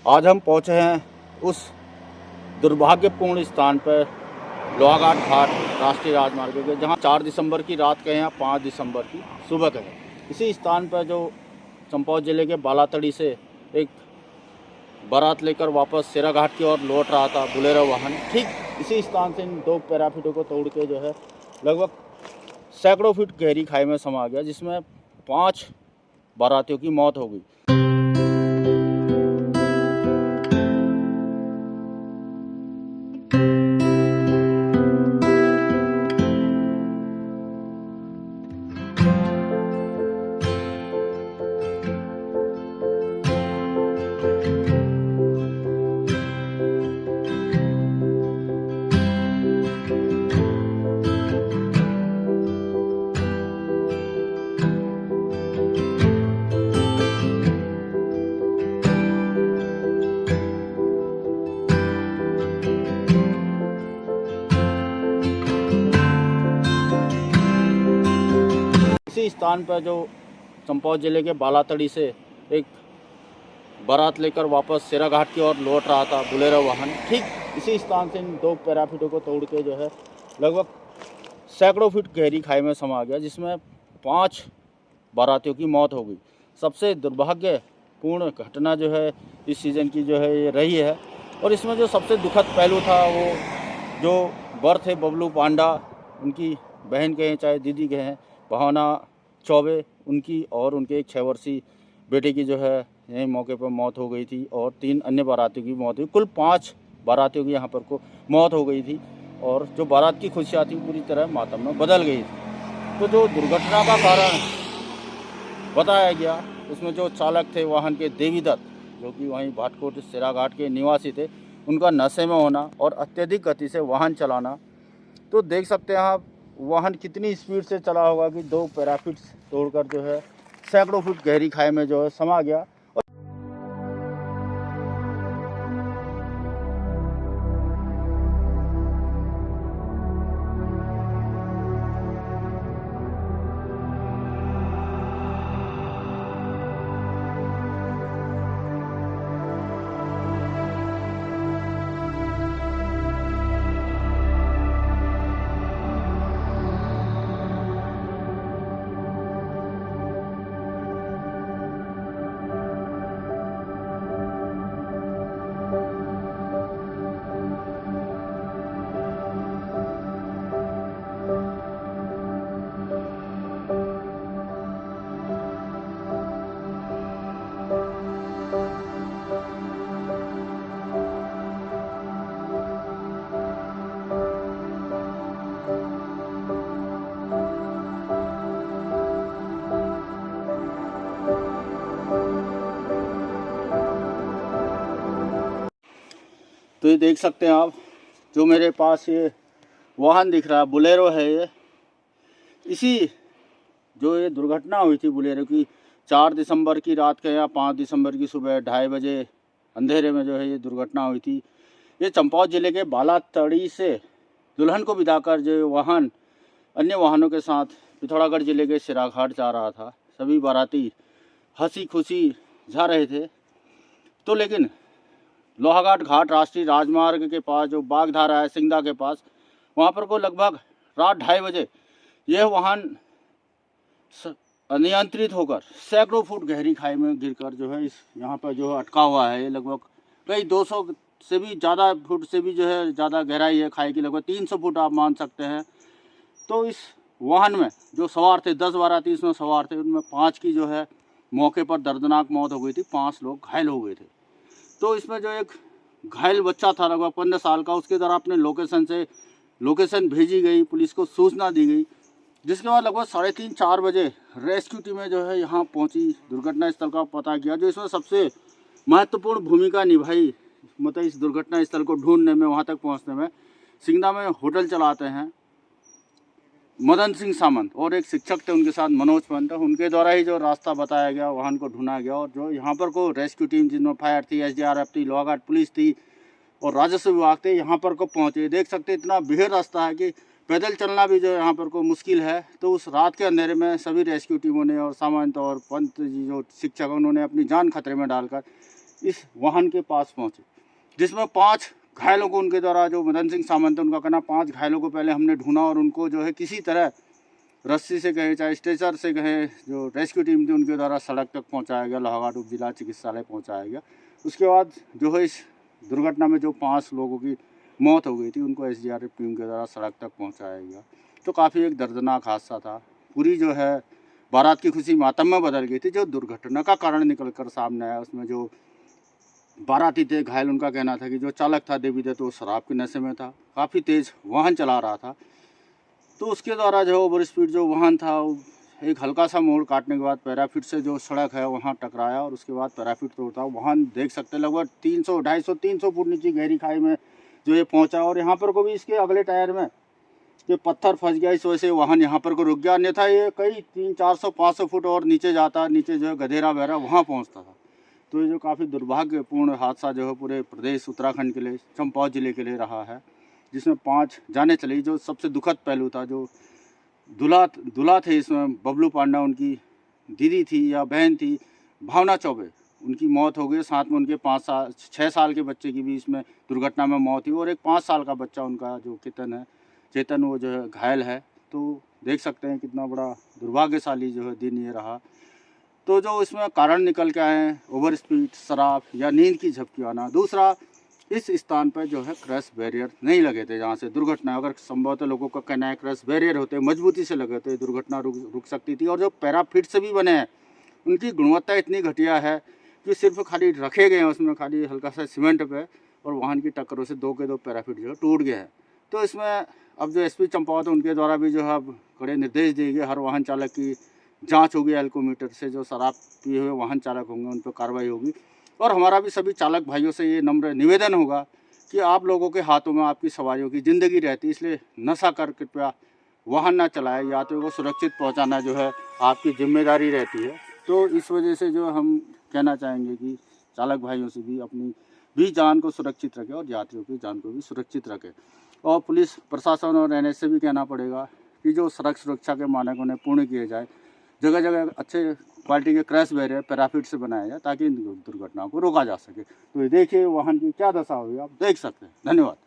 आज हम पहुंचे हैं उस दुर्भाग्यपूर्ण स्थान पर, लोहाघाट घाट राष्ट्रीय राजमार्ग के, जहां 4 दिसंबर की रात के हैं, 5 दिसंबर की सुबह के हैं। इसी स्थान पर जो चंपावत जिले के बालातड़ी से एक बारात लेकर वापस सिराघाट की ओर लौट रहा था बुलेरो वाहन, ठीक इसी स्थान से इन 2 पैराफिटों को तोड़ के जो है लगभग सैकड़ों फीट गहरी खाई में समा गया, जिसमें 5 बारातियों की मौत हो गई। इसी स्थान पर जो चंपावत जिले के बालातड़ी से एक बारात लेकर वापस सिराघाट की ओर लौट रहा था बुलेरो वाहन, ठीक इसी स्थान से इन 2 पैराफिटों को तोड़ के जो है लगभग सैकड़ों फीट गहरी खाई में समा गया, जिसमें 5 बारातियों की मौत हो गई। सबसे दुर्भाग्यपूर्ण घटना जो है इस सीज़न की जो है ये रही है। और इसमें जो सबसे दुखद पहलू था वो जो वर थे बबलू पांडा, उनकी बहन के हैं चाहे दीदी के हैं, भावना चौबे, उनकी और उनके एक 6 वर्षीय बेटे की जो है यही मौके पर मौत हो गई थी, और 3 अन्य बारातियों की मौत हुई। कुल 5 बारातियों की यहाँ पर को मौत हो गई थी, और जो बारात की खुशियाँ थी पूरी तरह मातम में बदल गई थी। तो जो दुर्घटना का कारण बताया गया उसमें जो चालक थे वाहन के देवीदत्त, जो कि वहीं भाटकोट सिराघाट के निवासी थे, उनका नशे में होना और अत्यधिक गति से वाहन चलाना। तो देख सकते हैं आप वाहन कितनी स्पीड से चला होगा कि 2 पैराफिट्स तोड़कर जो है सैकड़ों फुट गहरी खाई में जो है समा गया। तो ये देख सकते हैं आप, जो मेरे पास ये वाहन दिख रहा है बुलेरो है ये। इसी जो ये दुर्घटना हुई थी बुलेरो की 4 दिसंबर की रात के या 5 दिसंबर की सुबह 2:30 बजे अंधेरे में जो है ये दुर्घटना हुई थी। ये चंपावत जिले के बालातड़ी से दुल्हन को बिताकर जो वाहन अन्य वाहनों के साथ पिथौरागढ़ जिले के सिराघाट जा रहा था। सभी बाराती हंसी खुशी जा रहे थे। तो लेकिन लोहाघाट घाट राष्ट्रीय राजमार्ग के पास जो बागधारा है सिंगदा के पास, वहाँ पर को लगभग रात 2:30 बजे यह वाहन अनियंत्रित होकर सैकड़ों फुट गहरी खाई में गिरकर जो है इस यहाँ पर जो अटका हुआ है। ये लगभग कई 200 से भी ज़्यादा फुट से भी जो है ज़्यादा गहराई है खाई की, लगभग 300 फुट आप मान सकते हैं। तो इस वाहन में जो सवार थे 10 बाराती इसमें सवार थे, उनमें 5 की जो है मौके पर दर्दनाक मौत हो गई थी, 5 लोग घायल हो गए थे। तो इसमें जो एक घायल बच्चा था लगभग 15 साल का, उसके द्वारा अपने लोकेशन भेजी गई, पुलिस को सूचना दी गई, जिसके बाद लगभग 3:30-4 बजे रेस्क्यू टीमें जो है यहाँ पहुँची, दुर्घटना स्थल का पता किया। जो इसमें सबसे महत्वपूर्ण भूमिका निभाई, मतलब इस दुर्घटना स्थल को ढूंढने में, वहाँ तक पहुँचने में, सिंगदा में होटल चलाते हैं मदन सिंह सामंत, और एक शिक्षक थे उनके साथ मनोज पंत, उनके द्वारा ही जो रास्ता बताया गया, वाहन को ढूंढा गया। और जो यहाँ पर को रेस्क्यू टीम जिसमें फायर थी, SDRF थी, लोहाघाट पुलिस थी और राजस्व विभाग थे, यहाँ पर को पहुँचे। देख सकते इतना बेहद रास्ता है कि पैदल चलना भी जो यहाँ पर को मुश्किल है। तो उस रात के अंधेरे में सभी रेस्क्यू टीमों ने और सामंत और पंत जी जो शिक्षक, उन्होंने अपनी जान खतरे में डालकर इस वाहन के पास पहुँचे, जिसमें 5 घायलों को उनके द्वारा, जो मदन सिंह सामंत उनका कहना, 5 घायलों को पहले हमने ढूंढा और उनको जो है किसी तरह रस्सी से कहे चाहे स्ट्रेचर से कहे, जो रेस्क्यू टीम थी उनके द्वारा सड़क तक पहुंचाया गया, लोहाघाट उप जिला चिकित्सालय पहुंचाया गया। उसके बाद जो है इस दुर्घटना में जो 5 लोगों की मौत हो गई थी उनको SDRF टीम के द्वारा सड़क तक पहुंचाया गया। तो काफ़ी एक दर्दनाक हादसा था। पूरी जो है बारात की खुशी मातम में बदल गई थी। जो दुर्घटना का कारण निकल कर सामने आया, उसमें जो बाराती थे घायल, उनका कहना था कि जो चालक था देवीदत्त, वो शराब के नशे में था, काफ़ी तेज़ वाहन चला रहा था। तो उसके द्वारा जो ओवर स्पीड जो वाहन था, एक हल्का सा मोड़ काटने के बाद पैराफिट से जो सड़क है वहाँ टकराया और उसके बाद पैराफिट तोड़ता वाहन देख सकते हैं लगभग 300, 250, 300 फुट नीचे गहरी खाई में जो ये पहुँचा। और यहाँ पर को भी इसके अगले टायर में ये पत्थर फंस गया, इस वजह से वाहन यहाँ पर को रुक गया, अन्यथा ये कई 300, 400, 500 फुट और नीचे जाता, नीचे जो है गधेरा बहरा वहाँ पहुँचता था। तो ये जो काफ़ी दुर्भाग्यपूर्ण हादसा जो है पूरे प्रदेश उत्तराखंड के लिए, चंपावत जिले के लिए रहा है, जिसमें 5 जाने चली। जो सबसे दुखद पहलू था, जो दूल्हा थे इसमें बबलू पांडा, उनकी दीदी थी या बहन थी भावना चौबे, उनकी मौत हो गई। साथ में उनके 6 साल के बच्चे की भी इसमें दुर्घटना में मौत हुई और एक 5 साल का बच्चा उनका जो चेतन वो जो है घायल है। तो देख सकते हैं कितना बड़ा दुर्भाग्यशाली जो है दिन ये रहा। तो जो इसमें कारण निकल के आए हैं, ओवर स्पीड, शराब या नींद की झपकी आना। दूसरा, इस स्थान पर जो है क्रैश बैरियर नहीं लगे थे जहाँ से दुर्घटना, अगर संभवतः लोगों का कहना है क्रैश बैरियर होते, मजबूती से लगे थे, दुर्घटना रुक सकती थी। और जो पैराफिट से भी बने हैं उनकी गुणवत्ता इतनी घटिया है कि सिर्फ खाली रखे गए हैं, उसमें खाली हल्का सा सीमेंट पे, और वाहन की टक्करों से 2 के 2 पैराफिट जो है टूट गए हैं। तो इसमें अब जो SP चंपावत है उनके द्वारा भी जो है अब कड़े निर्देश दिए गए, हर वाहन चालक की जांच होगी एल्कोमीटर से, जो शराब पिए हुए वाहन चालक होंगे उन पर कार्रवाई होगी। और हमारा भी सभी चालक भाइयों से ये नम्र निवेदन होगा कि आप लोगों के हाथों में आपकी सवारियों की ज़िंदगी रहती है, इसलिए नशा कर कृपया वाहन ना चलाएं। यात्रियों को सुरक्षित पहुंचाना जो है आपकी जिम्मेदारी रहती है। तो इस वजह से जो हम कहना चाहेंगे कि चालक भाइयों से भी अपनी भी जान को सुरक्षित रखें और यात्रियों की जान को भी सुरक्षित रखें। और पुलिस प्रशासन और NH से भी कहना पड़ेगा कि जो सड़क सुरक्षा के मानक उन्हें पूर्ण किए जाए, जगह जगह अच्छे क्वालिटी के क्रैश बैरियर पैराफिट से बनाया जाए ताकि इन दुर्घटनाओं को रोका जा सके। तो ये देखिए वाहन की क्या दशा हुई, आप देख सकते हैं। धन्यवाद।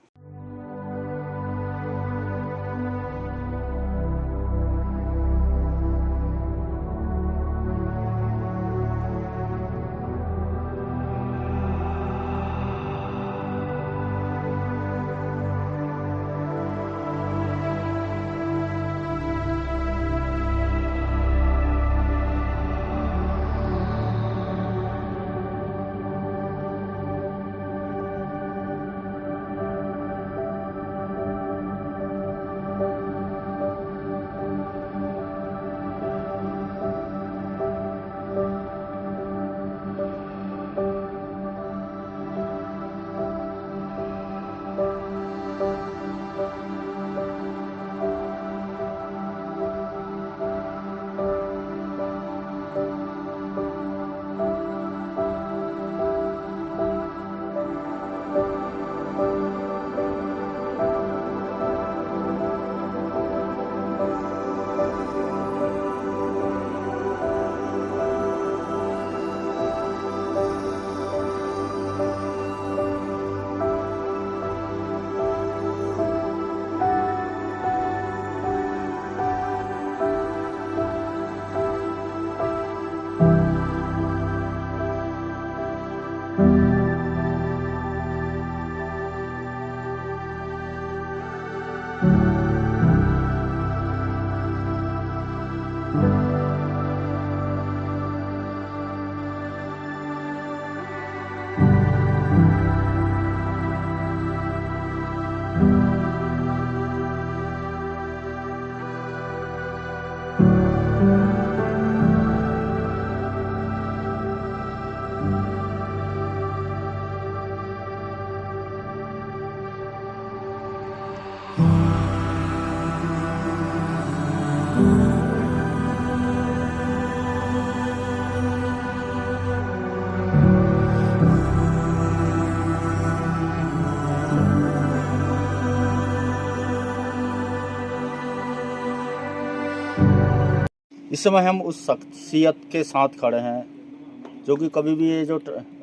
इस समय हम उस शख्सियत के साथ खड़े हैं जो कि कभी भी ये जो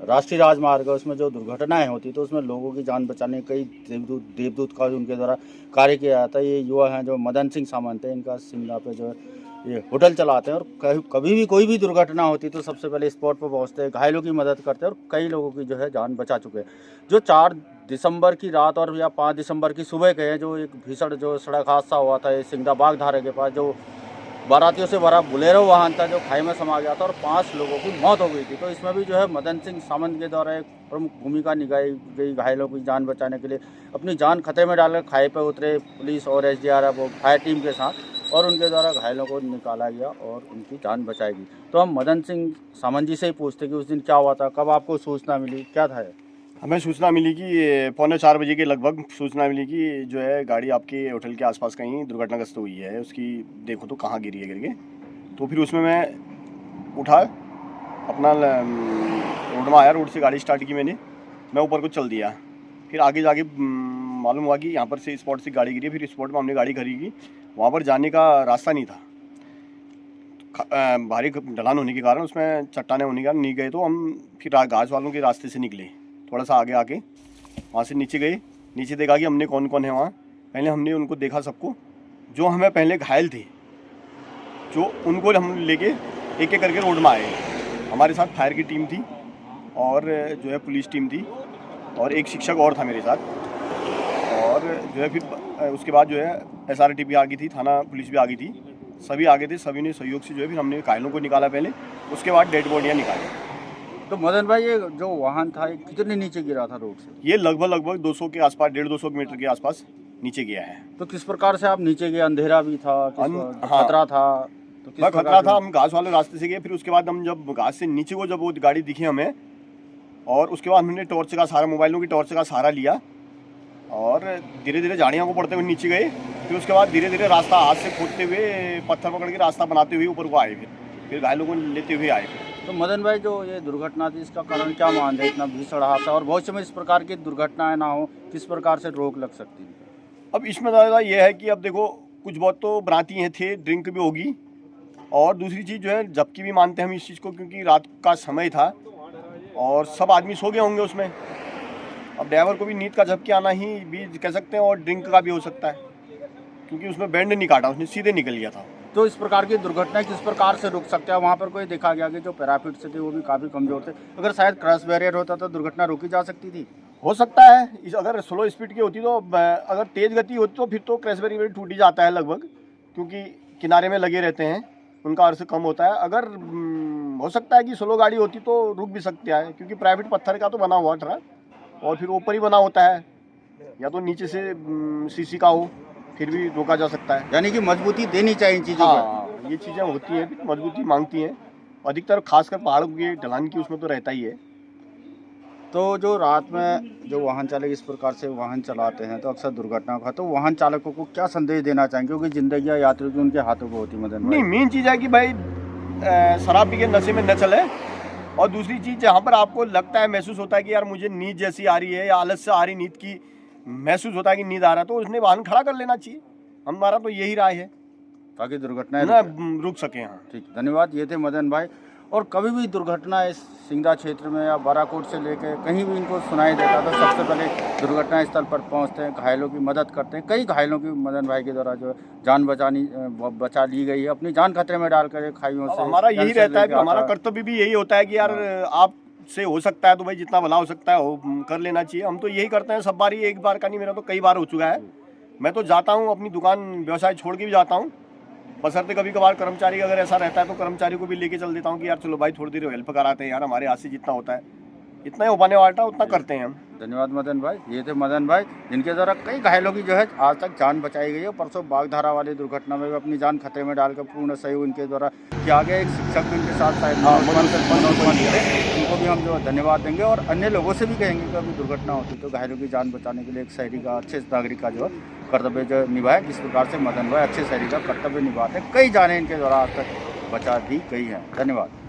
राष्ट्रीय राजमार्ग है उसमें जो दुर्घटनाएं होती तो उसमें लोगों की जान बचाने कई देवदूत का उनके द्वारा कार्य किया जाता है। ये युवा हैं जो मदन सिंह सामंत है, इनका शिमला पे जो है ये होटल चलाते हैं और कभी भी कोई भी दुर्घटना होती तो सबसे पहले स्पॉट पर पहुंचते हैं, घायलों की मदद करते हैं और कई लोगों की जो है जान बचा चुके हैं। जो 4 दिसंबर की रात और या 5 दिसंबर की सुबह के हैं जो एक भीषण जो सड़क हादसा हुआ था ये सिंगदा बागधारा के पास, जो बारातियों से भरा बोलेरो वाहन था जो खाई में समा गया था और 5 लोगों की मौत हो गई थी। तो इसमें भी जो है मदन सिंह सामंत के द्वारा एक प्रमुख भूमिका निभाई गई। घायलों की जान बचाने के लिए अपनी जान खतरे में डालकर खाई पर उतरे पुलिस और SDRF और फायर टीम के साथ और उनके द्वारा घायलों को निकाला गया और उनकी जान बचाई गई। तो हम मदन सिंह सामंत जी से ही पूछते कि उस दिन क्या हुआ था, कब आपको सूचना मिली, क्या था? हमें सूचना मिली कि 3:45 बजे के लगभग सूचना मिली कि जो है गाड़ी आपके होटल के आसपास कहीं दुर्घटनाग्रस्त हुई है, उसकी देखो तो कहाँ गिरी है करके। तो फिर उसमें मैं उठा अपना रोड में आया, रोड से गाड़ी स्टार्ट की मैं ऊपर को चल दिया। फिर आगे जाके मालूम हुआ कि यहाँ पर से स्पॉट से गाड़ी गिरी है। फिर स्पॉट में हमने गाड़ी खड़ी की, वहाँ पर जाने का रास्ता नहीं था, भारी ढलान होने के कारण उसमें चट्टाने होने के कारण नहीं गए। तो हम फिर घास वालों के रास्ते से निकले, थोड़ा सा आगे आके वहाँ से नीचे गए। नीचे देखा कि हमने कौन कौन है वहाँ, पहले हमने उनको देखा सबको जो हमें पहले घायल थे, जो उनको हम लेके एक एक करके रोड में आए। हमारे साथ फायर की टीम थी और जो है पुलिस टीम थी और एक शिक्षक और था मेरे साथ। और जो है फिर उसके बाद जो है SRT भी आ गई थी, थाना पुलिस भी आ गई थी, सभी आगे थे। सभी ने सहयोग से जो है फिर हमने घायलों को निकाला पहले, उसके बाद डेड बॉडियाँ निकाली। तो मदन भाई ये जो वाहन था ये कितने नीचे गिरा था रोड से? ये लगभग 200 के आसपास, 150 मीटर के आसपास नीचे गया है। तो किस प्रकार से आप नीचे गए? अंधेरा भी था, हाँ, खतरा था? तो किस खतरा था। हम घास वाले रास्ते से गए, फिर उसके बाद हम जब घास से नीचे को जब वो गाड़ी दिखी हमें, और उसके बाद हमने टॉर्च का सहारा, मोबाइलों की टॉर्च का सहारा लिया और धीरे धीरे झाड़ियों को पड़ते हुए नीचे गए। फिर उसके बाद धीरे धीरे रास्ता हाथ से खोदते हुए, पत्थर पकड़ के रास्ता बनाते हुए ऊपर को आए। फिर घायलों को लेते हुए आए। तो मदन भाई जो ये दुर्घटना थी इसका कारण क्या मानते हैं? इतना भीषण हादसा और भविष्य में इस प्रकार की दुर्घटनाएं ना हो, किस प्रकार से रोक लग सकती है? अब इसमें ज़्यादा ये है कि अब देखो कुछ बहुत तो बराती हैं थे, ड्रिंक भी होगी, और दूसरी चीज़ जो है झपकी भी मानते हैं हम इस चीज़ को, क्योंकि रात का समय था और सब आदमी सो गए होंगे उसमें। अब ड्राइवर को भी नींद का झपकी आना ही भी कह सकते हैं और ड्रिंक का भी हो सकता है, क्योंकि उसमें बैंड नहीं काटा, उसने सीधे निकल गया था। तो इस प्रकार की दुर्घटनाएं किस प्रकार से रुक सकते हैं? वहाँ पर कोई देखा गया कि जो पैराफिट से थे वो भी काफ़ी कमजोर थे, अगर शायद क्रॉस बैरियर होता तो दुर्घटना रोकी जा सकती थी। हो सकता है अगर स्लो स्पीड की होती तो, अगर तेज़ गति होती तो फिर तो क्रॉस बैरियर टूट ही जाता है लगभग, क्योंकि किनारे में लगे रहते हैं, उनका अर्थ कम होता है। अगर हो सकता है कि स्लो गाड़ी होती तो रुक भी सकता है, क्योंकि प्राइवेट पत्थर का तो बना हुआ था और फिर ऊपर ही बना होता है, या तो नीचे से सीसी का हो, फिर भी रोका जा सकता है। यानी कि मजबूती देनी चाहिए इन चीज़ों हाँ, ये चीज़ें होती हैं, मजबूती मांगती हैं अधिकतर, खासकर पहाड़ों की ढलान की, उसमें तो रहता ही है। तो जो रात में जो वाहन चालक इस प्रकार से वाहन चलाते हैं तो अक्सर दुर्घटना का, तो वाहन चालकों को क्या संदेश देना चाहेंगे? क्योंकि जिंदगी यात्रियों की उनके हाथों में होती। मदन नहीं, मेन चीज़ है कि भाई शराब पी के नशे में न चले, और दूसरी चीज़ जहाँ पर आपको लगता है, महसूस होता है कि यार मुझे नींद जैसी आ रही है या आलस से आ रही नींद की महसूस होता है कि नींद आ रहा है, तो उसने वाहन खड़ा कर लेना चाहिए। हमारा तो यही राय है, ताकि दुर्घटनाएं रुक सके। हाँ ठीक, धन्यवाद। ये थे मदन भाई। और कभी भी दुर्घटना इस सिंगदा क्षेत्र में या बाराकोट से लेकर कहीं भी इनको सुनाई देता तो सबसे पहले दुर्घटना स्थल पर पहुंचते हैं, घायलों की मदद करते हैं। कई घायलों की मदन भाई के द्वारा जो जान बचा ली गई है, अपनी जान खतरे में डालकर खाइयों से। हमारा यही रहता है कि हमारा कर्तव्य भी यही होता है कि यार आप से हो सकता है तो भाई जितना भला हो सकता है वो कर लेना चाहिए। हम तो यही करते हैं सब बार, ही एक बार का नहीं, मेरा तो कई बार हो चुका है। मैं तो जाता हूँ अपनी दुकान व्यवसाय छोड़ के भी जाता हूँ, बशर्ते कभी कभार कर्मचारी अगर ऐसा रहता है तो कर्मचारी को भी लेके चल देता हूँ कि यार चलो भाई थोड़ी देर हेल्प कराते हैं यार, हमारे हाथ से जितना होता है, इतना ही हो पाने वाला उतना करते हैं हम। धन्यवाद मदन भाई। ये थे मदन भाई जिनके द्वारा कई घायलों की जो है आज तक जान बचाई गई है। परसों बागधारा वाली दुर्घटना में भी अपनी जान खतरे में डालकर पूर्ण सहयोग इनके द्वारा किया गया। एक शिक्षक भी इनके साथ शायद उनको भी हम जो धन्यवाद देंगे और अन्य लोगों से भी कहेंगे कि अभी दुर्घटना होती तो घायलों की जान बचाने के लिए एक शहरी का, अच्छे नागरिक का जो कर्तव्य जो निभाए, जिस प्रकार से मदन भाई अच्छे शहरी का कर्तव्य निभाते हैं। कई जानें इनके द्वारा आज तक बचा दी गई हैं। धन्यवाद।